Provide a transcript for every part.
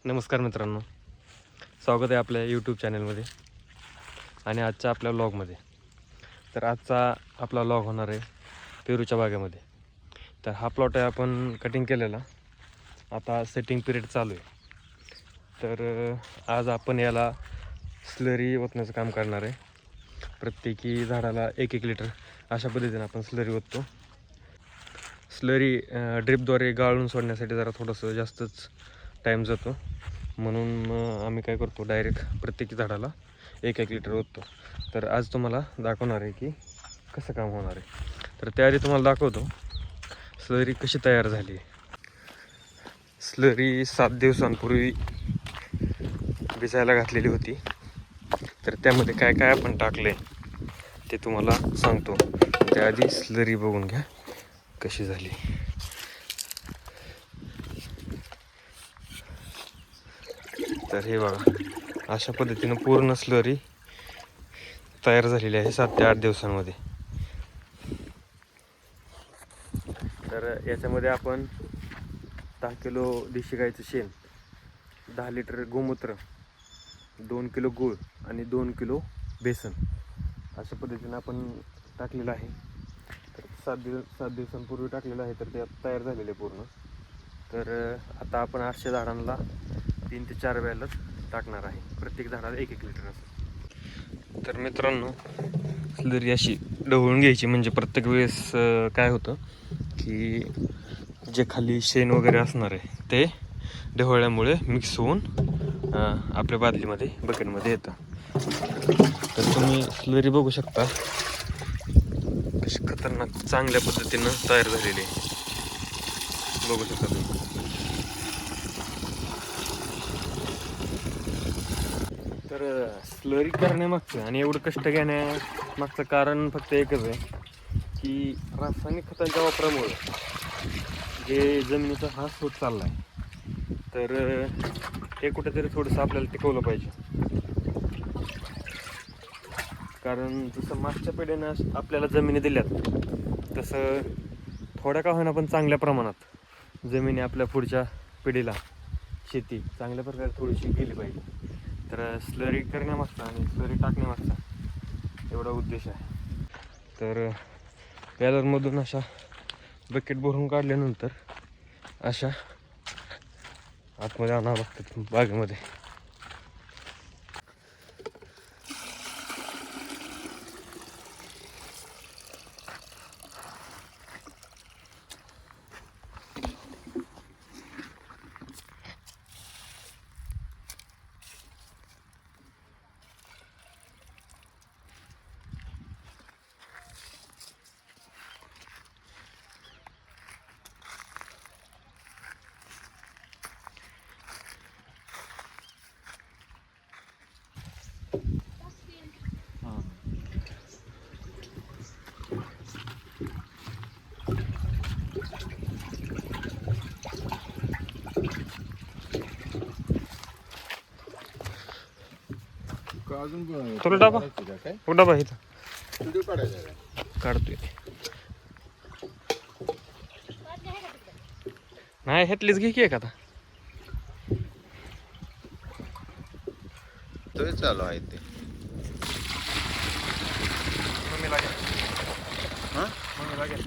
नमस्कार मित्रांनो, स्वागत आहे आपल्या यूट्यूब चॅनलमध्ये आणि आजच्या आपल्या व्लॉगमध्ये. तर आजचा आपला व्लॉग होणार आहे पेरूच्या बागेमध्ये. तर हा प्लॉट आहे आपण कटिंग केलेला, आता सेटिंग पिरियड चालू आहे. तर आज आपण याला स्लरी ओतण्याचं काम करणार आहे. प्रत्येकी झाडाला 1-1 लिटर अशा पद्धतीने आपण स्लरी ओततो. स्लरी ड्रिपद्वारे गाळून सोडण्यासाठी जरा थोडंसं जास्तच टाईम जातो, म्हणून आम्ही काय करतो, डायरेक्ट प्रत्येक झाडाला 1-1 लिटर ओततो. तर आज तुम्हाला दाखवणार आहे की कसं काम होणार आहे. तर त्याआधी तुम्हाला दाखवतो स्लरी कशी तयार झाली. स्लरी 7 दिवसांपूर्वी भिजायला घातलेली होती. तर त्यामध्ये काय काय आपण टाकले ते तुम्हाला सांगतो. त्याआधी स्लरी बघून घ्या कशी झाली. तर हे बघा, अशा पद्धतीनं पूर्ण स्लरी तयार झालेली आहे 7 ते 8 दिवसांमध्ये. तर याच्यामध्ये आपण 10 किलो देशी गाईचं शेण, 10 लिटर गोमूत्र, 2 किलो गूळ आणि 2 किलो बेसन अशा पद्धतीनं आपण टाकलेलं आहे. तर 7 दिवसांपूर्वी टाकलेलं आहे, तर ते तयार झालेले पूर्ण. तर आता आपण 800 झाडांना 3 ते 4 वेळेलाच टाकणार आहे, प्रत्येक झाडाला 1-1 लिटर असं. तर मित्रांनो, स्लरी अशी ढवळून घ्यायची, म्हणजे प्रत्येक वेळेस काय होतं की जे खाली शेण वगैरे असणार आहे ते ढवळल्यामुळे मिक्स होऊन आपल्या बादलीमध्ये बकेटमध्ये येतं. तर तुम्ही स्लरी बघू शकता कशी खतरनाक चांगल्या पद्धतीनं तयार झालेली आहे, बघू शकता तुम्ही. तर स्लरी करण्यामागचं आणि एवढं कष्ट घेण्यामागचं कारण फक्त एकच आहे की रासायनिक खतांच्या वापरामुळे जे जमिनीचा ऱ्हास होत चालला आहे. तर हे कुठेतरी थोडंसं आपल्याला टिकवलं पाहिजे. कारण जसं मागच्या पिढीनं आपल्याला जमिनी दिल्यात, तसं थोड्या का होईना पण चांगल्या प्रमाणात जमिनी आपल्या पुढच्या पिढीला शेती चांगल्या प्रकारे थोडीशी गेली पाहिजे. तर स्लरी करण्यामागचा आणि स्लरी टाकण्यामागचा एवढा उद्देश आहे. तर बॅलरमधून अशा बकेट भरून काढल्यानंतर अशा आतमध्ये आणावं लागतात बागेमध्ये. तुला डबा कुठं डबा इथं काढतोय. नाही हेतलीच घे की एक आता. तो चालू आहे ते. मम्मी लागेल, हां मम्मी लागेल.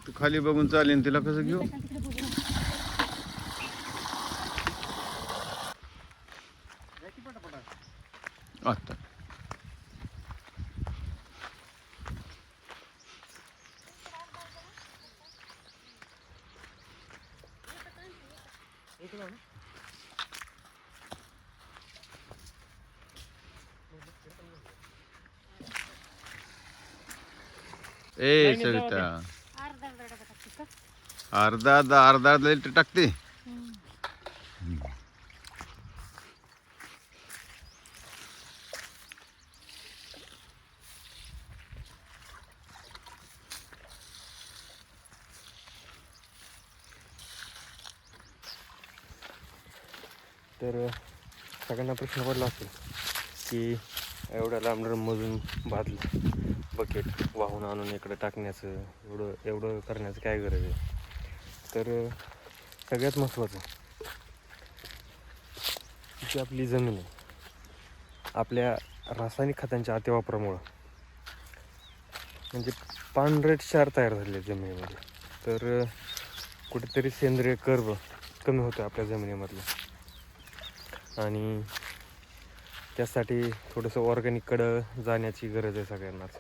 तू खाली बघून चालेल, तिला कसं घेऊ आता. ए सविता, अर्धा लिटर टाकते. तर सगळ्यांना प्रश्न पडला असेल की एवढ्या लांब ड्रममधून बादलं बकेट वाहून आणून इकडे टाकण्याचं एवढं करण्याचं काय गरज आहे. तर सगळ्यात महत्त्वाचं जी आपली जमीन आहे, आपल्या रासायनिक खतांच्या अतिवापरामुळं म्हणजे पांढरट क्षार तयार झाले जमिनीमध्ये. तर कुठेतरी सेंद्रिय कर्ब कमी होतो आपल्या जमिनीमधलं आणि त्यासाठी थोडंसं ऑर्गॅनिककडं जाण्याची गरज आहे सगळ्यांनाच.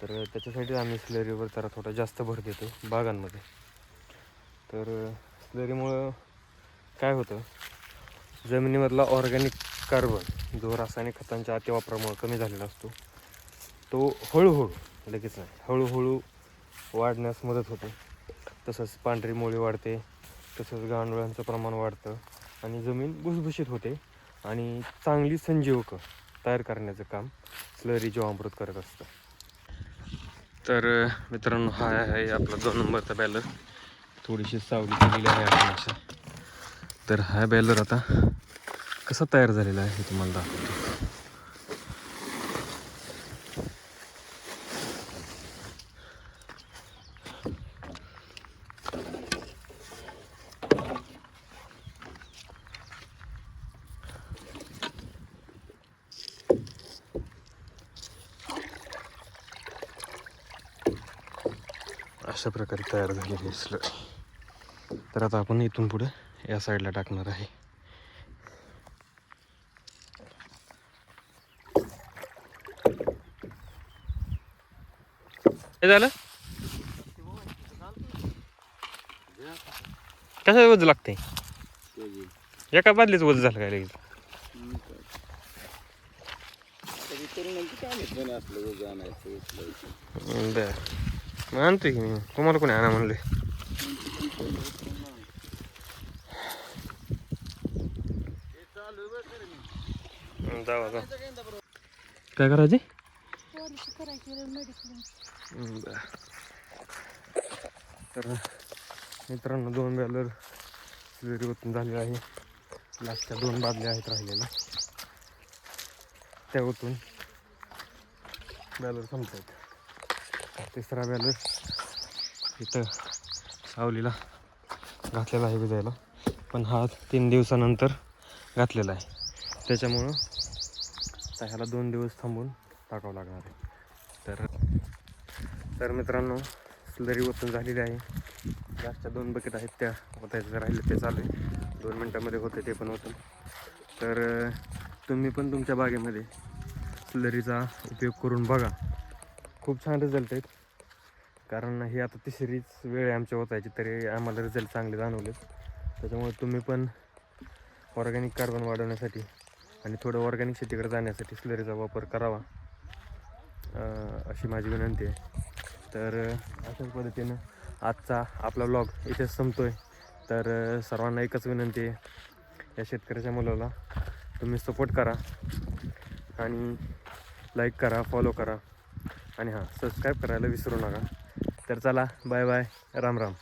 तर त्याच्यासाठी आम्ही स्लरीवर जरा थोडा जास्त भर देतो बागांमध्ये. तर स्लरीमुळं काय होतं, जमिनीमधला ऑर्गॅनिक कार्बन जो रासायनिक खतांच्या अतिवापरामुळे कमी झालेला असतो तो हळूहळू, लगेच नाही, हळूहळू वाढण्यास मदत होते. तसंच पांढरी मुळी वाढते, तसंच गांडुळांचं प्रमाण वाढतं आणि जमीन भुसभुशीत होते आणि चांगली संजीवकं तयार करण्याचं काम स्लरी जीवामृत करत असतं. तर मित्रांनो, हा आहे आपला 2 नंबरचा बॅलर. थोडीशी सावली केलेली आहे आपण अशा. तर हा बॅलर आता कसा तयार झालेला आहे हे तुम्हाला दाखवतो. अशा प्रकारे तयार झालेली स्लरी. तर आता आपण इथून पुढे या साईडला टाकणार आहे. काय झालं, कसं वज लागते? एका बादलीच वज झालं काय लगेच? बरं, मग आणतोय की मी. तुम्हाला कोणी आणा म्हणले? जावा जा. काय करायचे? बरं. तर मित्रांनो, 2 बॅलर स्लरी ओतून झालेलं आहे. लास्टच्या 2 बादल्या आहेत राहिलेल्या, त्या ओतून बॅलर संपतात. तिसरा बॅलर इथं सावलीला घातलेला आहे भिजायला, पण हा 3 दिवसानंतर घातलेला आहे. त्याच्यामुळं ह्याला 2 दिवस थांबून टाकावं लागणार आहे. तर मित्रांनो, स्लरी ओतून झालेली आहे. लास्टच्या 2 बकेट आहेत त्या ओतायचं राहिले, ते चालू आहे. 2 मिनटामध्ये होते ते पण ओतून. तर तुम्ही पण तुमच्या बागेमध्ये स्लरीचा उपयोग करून बघा. खूप छान रिझल्ट आहेत. कारण ही आता तिसरीच वेळ आहे आमच्या ओतायची, तरी आम्हाला रिझल्ट चांगले जाणवले. त्याच्यामुळे तुम्ही पण ऑर्गॅनिक कार्बन वाढवण्यासाठी आणि थोडं ऑर्गॅनिक शेतीकडे जाण्यासाठी स्लरीचा वापर करावा, अशी माझी विनंती आहे. तर अशाच पद्धतीनं आजचा आपला व्लॉग इथेच संपतोय. तर सर्वांना एकच विनंती आहे, या शेतकऱ्याच्या मुलाला तुम्ही सपोर्ट करा आणि लाईक करा, फॉलो करा आणि हां, सबस्क्राईब करायला विसरू नका. तर चला, बाय बाय, राम राम.